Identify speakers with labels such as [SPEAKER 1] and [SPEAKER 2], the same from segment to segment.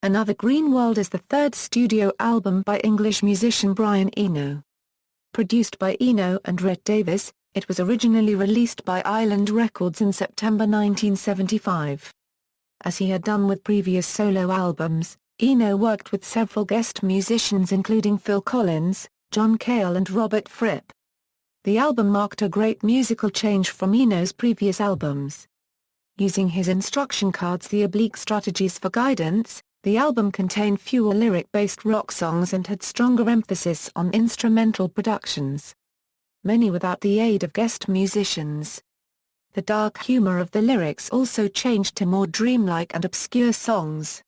[SPEAKER 1] Another Green World is the third studio album by English musician Brian Eno. Produced by Eno and Rhett Davies, it was originally released by Island Records in September 1975. As he had done with previous solo albums, Eno worked with several guest musicians including Phil Collins, John Cale and Robert Fripp. The album marked a great musical change from Eno's previous albums. Using his instruction cards, the oblique strategies for guidance, the album contained fewer lyric-based rock songs and had stronger emphasis on instrumental productions. Many without the aid of guest musicians. The dark humor of the lyrics also changed to more dreamlike and obscure songs.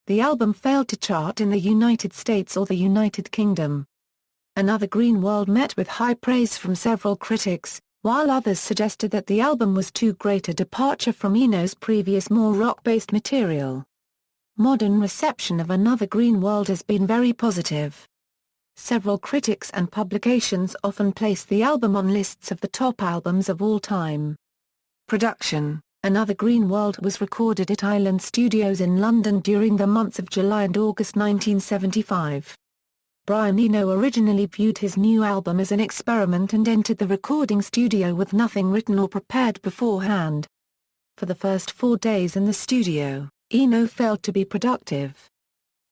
[SPEAKER 1] The album failed to chart in the United States or the United Kingdom. Another Green World met with high praise from several critics, while others suggested that the album was too great a departure from Eno's previous more rock-based material. Modern reception of Another Green World has been very positive. Several critics and publications often place the album on lists of the top albums of all time. Production: Another Green World was recorded at Island Studios in London during the months of July and August 1975. Brian Eno originally viewed his new album as an experiment and entered the recording studio with nothing written or prepared beforehand. For the first 4 days in the studio, Eno failed to be productive.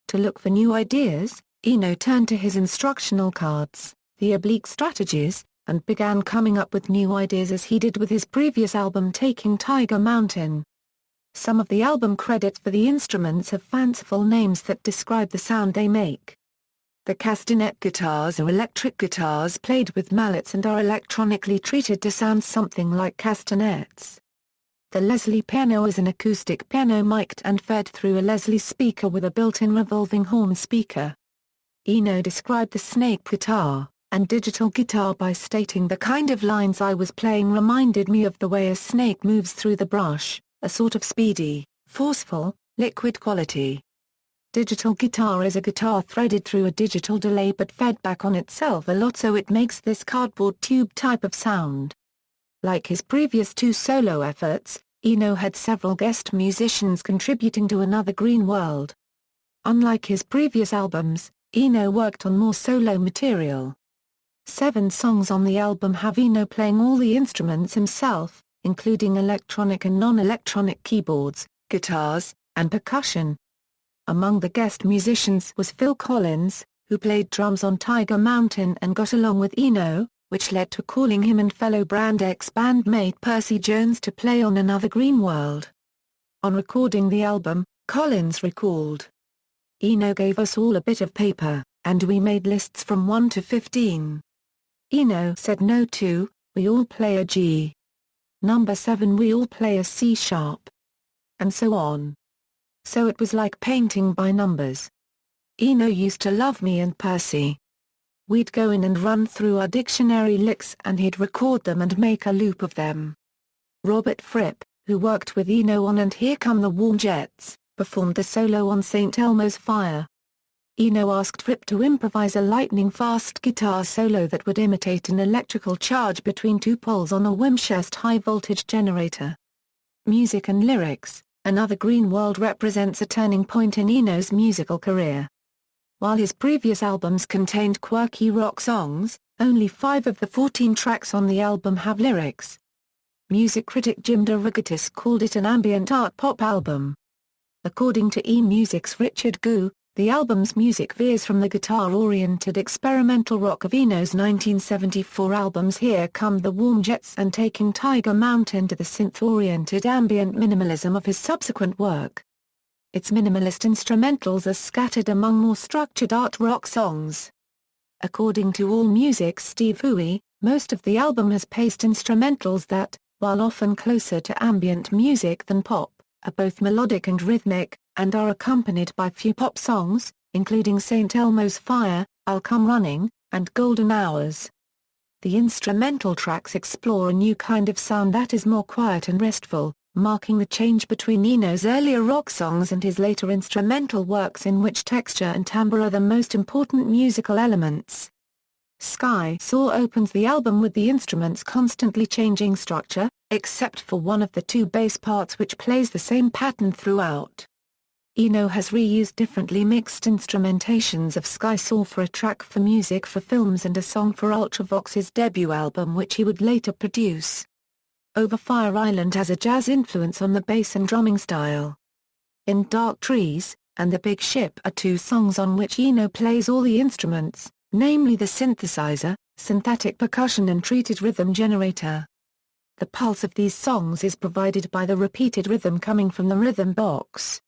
[SPEAKER 1] To look for new ideas, Eno turned to his instructional cards, the oblique strategies, and began coming up with new ideas as he did with his previous album Taking Tiger Mountain. Some of the album credits for the instruments have fanciful names that describe the sound they make. The castanet guitars are electric guitars played with mallets and are electronically treated to sound something like castanets. The Leslie piano is an acoustic piano mic'd and fed through a Leslie speaker with a built-in revolving horn speaker. Eno described the snake guitar and digital guitar by stating, "The kind of lines I was playing reminded me of the way a snake moves through the brush, a sort of speedy, forceful, liquid quality." Digital guitar is a guitar threaded through a digital delay but fed back on itself a lot, so it makes this cardboard tube type of sound. Like his previous 2 solo efforts, Eno had several guest musicians contributing to Another Green World. Unlike his previous albums, Eno worked on more solo material. 7 songs on the album have Eno playing all the instruments himself, including electronic and non-electronic keyboards, guitars, and percussion. Among the guest musicians was Phil Collins, who played drums on Tiger Mountain and got along with Eno, which led to calling him and fellow Brand X bandmate Percy Jones to play on Another Green World. On recording the album, Collins recalled, "Eno gave us all a bit of paper, and we made lists from 1 to 15. Eno said no to, we all play a G. Number 7 we all play a C sharp. And so on. So it was like painting by numbers. Eno used to love me and Percy. We'd go in and run through our dictionary licks and he'd record them and make a loop of them." Robert Fripp, who worked with Eno on And Here Come the Warm Jets, performed the solo on St. Elmo's Fire. Eno asked Fripp to improvise a lightning-fast guitar solo that would imitate an electrical charge between 2 poles on a Winchester high-voltage generator. Music and lyrics: Another Green World represents a turning point in Eno's musical career. While his previous albums contained quirky rock songs, only 5 of the 14 tracks on the album have lyrics. Music critic Jim DeRogatis called it an ambient art pop album. According to eMusic's Richard Gu, the album's music veers from the guitar-oriented experimental rock of Eno's 1974 albums Here Come the Warm Jets and Taking Tiger Mountain to the synth-oriented ambient minimalism of his subsequent work. Its minimalist instrumentals are scattered among more structured art rock songs. According to AllMusic's Steve Huey, most of the album has paced instrumentals that, while often closer to ambient music than pop, are both melodic and rhythmic, and are accompanied by few pop songs, including St. Elmo's Fire, I'll Come Running, and Golden Hours. The instrumental tracks explore a new kind of sound that is more quiet and restful, marking the change between Eno's earlier rock songs and his later instrumental works in which texture and timbre are the most important musical elements. Sky Soar opens the album with the instruments constantly changing structure, except for one of the 2 bass parts which plays the same pattern throughout. Eno has reused differently mixed instrumentations of Sky Saw for a track for Music for Films and a song for Ultravox's debut album which he would later produce. Over Fire Island has a jazz influence on the bass and drumming style. In Dark Trees and The Big Ship are two songs on which Eno plays all the instruments, namely the synthesizer, synthetic percussion and treated rhythm generator. The pulse of these songs is provided by the repeated rhythm coming from the rhythm box.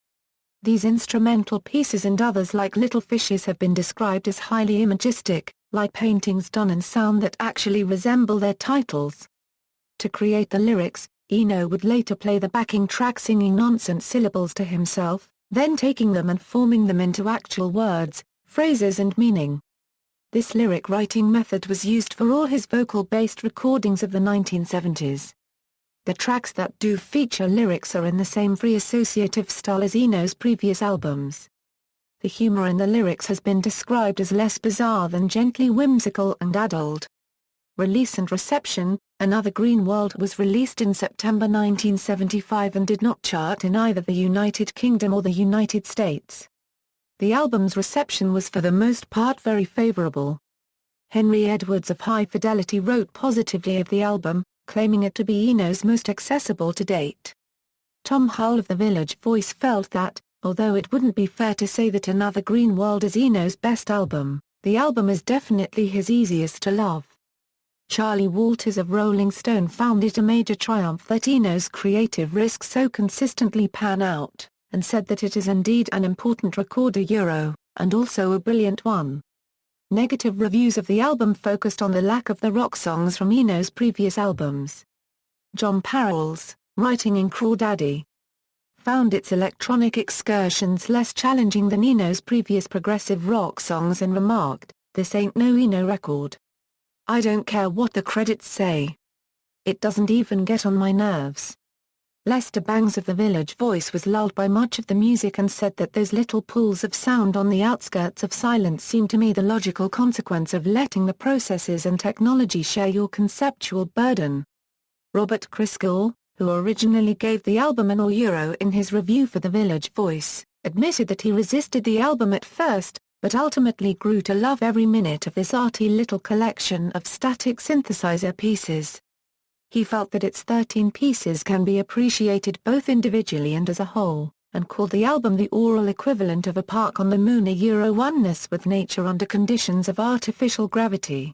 [SPEAKER 1] These instrumental pieces and others like Little Fishes have been described as highly imagistic, like paintings done in sound that actually resemble their titles. To create the lyrics, Eno would later play the backing track singing nonsense syllables to himself, then taking them and forming them into actual words, phrases and meaning. This lyric writing method was used for all his vocal-based recordings of the 1970s. The tracks that do feature lyrics are in the same free associative style as Eno's previous albums. The humor in the lyrics has been described as less bizarre than gently whimsical and adult. Release and reception: Another Green World was released in September 1975 and did not chart in either the United Kingdom or the United States. The album's reception was for the most part very favorable. Henry Edwards of High Fidelity wrote positively of the album, claiming it to be Eno's most accessible to date. Tom Hull of The Village Voice felt that, although it wouldn't be fair to say that Another Green World is Eno's best album, the album is definitely his easiest to love. Charlie Walters of Rolling Stone found it a major triumph that Eno's creative risks so consistently pan out, and said that it is indeed an important record and also a brilliant one. Negative reviews of the album focused on the lack of the rock songs from Eno's previous albums. John Parolles, writing in Crawdaddy, found its electronic excursions less challenging than Eno's previous progressive rock songs and remarked, "This ain't no Eno record. I don't care what the credits say. It doesn't even get on my nerves." Lester Bangs of The Village Voice was lulled by much of the music and said that those little pools of sound on the outskirts of silence seem to me the logical consequence of letting the processes and technology share your conceptual burden. Robert Christgau, who originally gave the album an Euro in his review for The Village Voice, admitted that he resisted the album at first, but ultimately grew to love every minute of this arty little collection of static synthesizer pieces. He felt that its 13 pieces can be appreciated both individually and as a whole, and called the album the oral equivalent of A Park on the Moon, a oneness with nature under conditions of artificial gravity.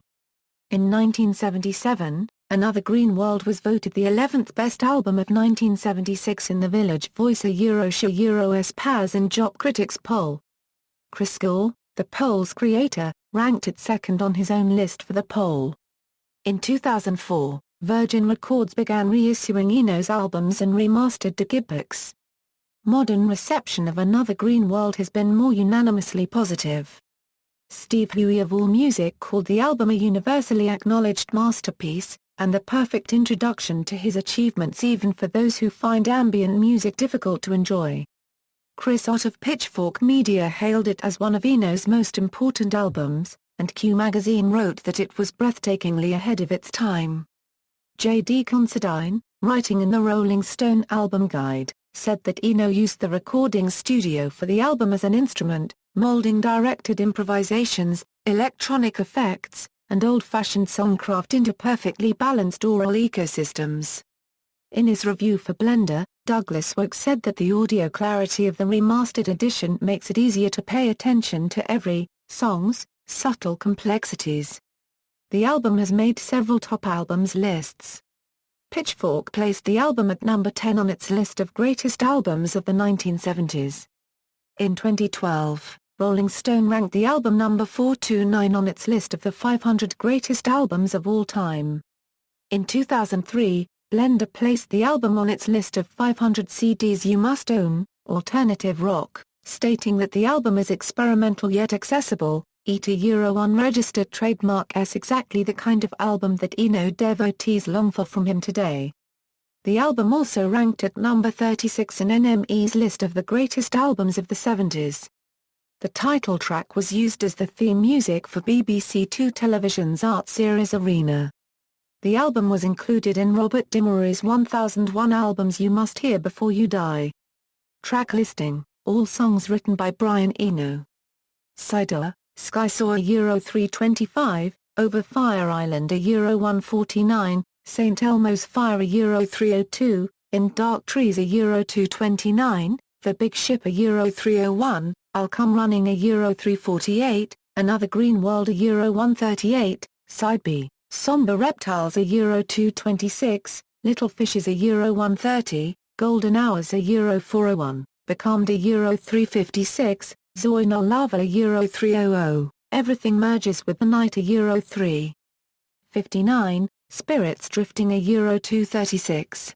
[SPEAKER 1] In 1977, Another Green World was voted the 11th best album of 1976 in the Village Voice Euro's Paz and Job Critics poll. Christgau, the poll's creator, ranked it second on his own list for the poll. In 2004, Virgin Records began reissuing Eno's albums and remastered Digibooks. Modern reception of Another Green World has been more unanimously positive. Steve Huey of AllMusic called the album a universally acknowledged masterpiece, and the perfect introduction to his achievements even for those who find ambient music difficult to enjoy. Chris Ott of Pitchfork Media hailed it as one of Eno's most important albums, and Q Magazine wrote that it was breathtakingly ahead of its time. J.D. Considine, writing in the Rolling Stone Album Guide, said that Eno used the recording studio for the album as an instrument, molding directed improvisations, electronic effects, and old-fashioned songcraft into perfectly balanced aural ecosystems. In his review for Blender, Douglas Woke said that the audio clarity of the remastered edition makes it easier to pay attention to every song's subtle complexities. The album has made several top albums lists. Pitchfork placed the album at number 10 on its list of greatest albums of the 1970s. In 2012, Rolling Stone ranked the album number 429 on its list of the 500 greatest albums of all time. In 2003, Blender placed the album on its list of 500 CDs you must own, alternative rock, stating that the album is experimental yet accessible, unregistered trademark as exactly the kind of album that Eno devotees long for from him today. The album also ranked at number 36 in NME's list of the greatest albums of the 70s. The title track was used as the theme music for BBC Two Television's art series Arena. The album was included in Robert Dimery's 1001 Albums You Must Hear Before You Die. Track listing. all songs written by Brian Eno. Cider, Sky Soar Euro 325, Over Fire Island Euro 149, St Elmo's Fire Euro 302, In Dark Trees Euro 229, The Big Ship Euro 301, I'll Come Running Euro 348, Another Green World Euro 138, Side B, Somber Reptiles Euro 226, Little Fishes Euro 130, Golden Hours Euro 401, Becalmed Euro 356, Zoe no Lava Euro 300, Everything Merges with the Night Euro 359, Spirits Drifting Euro 236.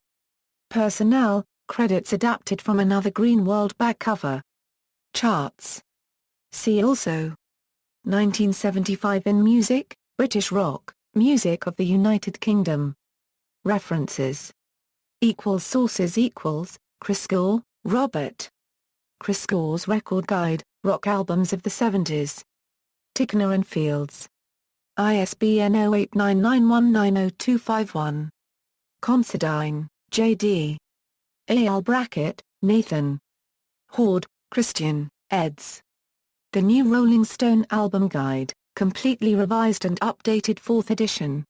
[SPEAKER 1] Personnel, credits adapted from Another Green World back cover. Charts. See also 1975 in music, British rock, music of the United Kingdom. References. Sources Chris Gore, Robert. Chris Gore's Record Guide, Rock Albums of the 70s. Tickner and Fields. ISBN 0899190251. Considine, J.D. A.L. Brackett, Nathan. Horde, Christian, eds. The New Rolling Stone Album Guide, completely revised and updated 4th edition.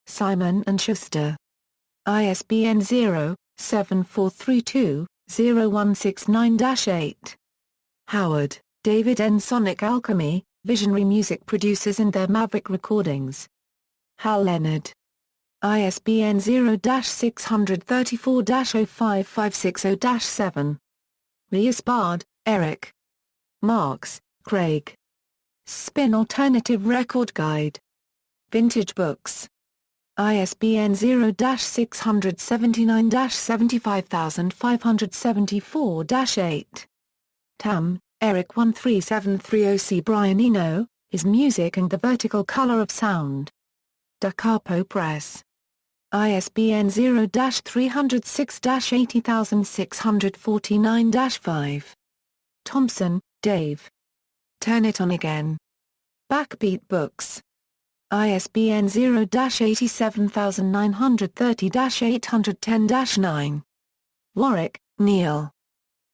[SPEAKER 1] Simon & Schuster. ISBN 0-7432-0169-8. Howard, David N. Sonic Alchemy, Visionary Music Producers and Their Maverick Recordings. Hal Leonard. ISBN 0-634-05560-7. Riespard, Eric. Marks, Craig. Spin Alternative Record Guide. Vintage Books. ISBN 0-679-75574-8. Tam, Eric 13730. Brian Eno, His Music and the Vertical Color of Sound. Da Capo Press. ISBN 0-306-80649-5. Thompson, Dave. Turn It On Again. Backbeat Books. ISBN 0-87930-810-9. Warwick, Neil.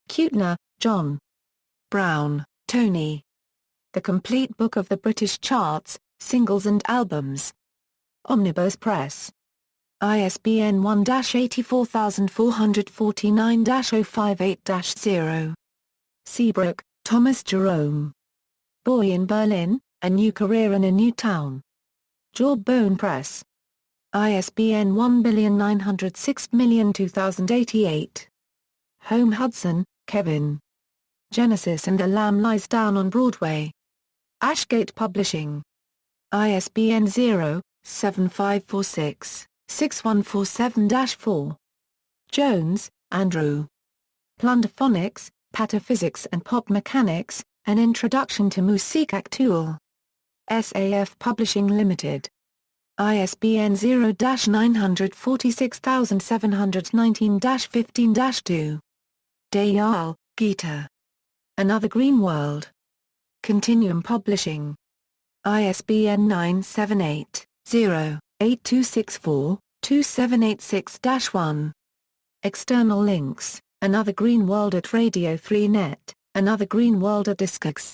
[SPEAKER 1] Kuetner, John. Brown, Tony. The Complete Book of the British Charts, Singles and Albums. Omnibus Press. ISBN 1-84449-058-0. Seabrook, Thomas Jerome. Boy in Berlin, A New Career in a New Town. Jawbone Press. ISBN 19006002088. Home Hudson, Kevin. Genesis and the Lamb Lies Down on Broadway. Ashgate Publishing. ISBN 0-7546-6147-4. Jones, Andrew. Plunderphonics, Pataphysics and Pop Mechanics, An Introduction to Musique Actuelle. SAF Publishing Limited. ISBN 0-946719-15-2. Dayal, Geeta. Another Green World. Continuum Publishing. ISBN 978-0-8264-2786-1. External links, Another Green World at Radio 3 Net, Another Green World at Discogs.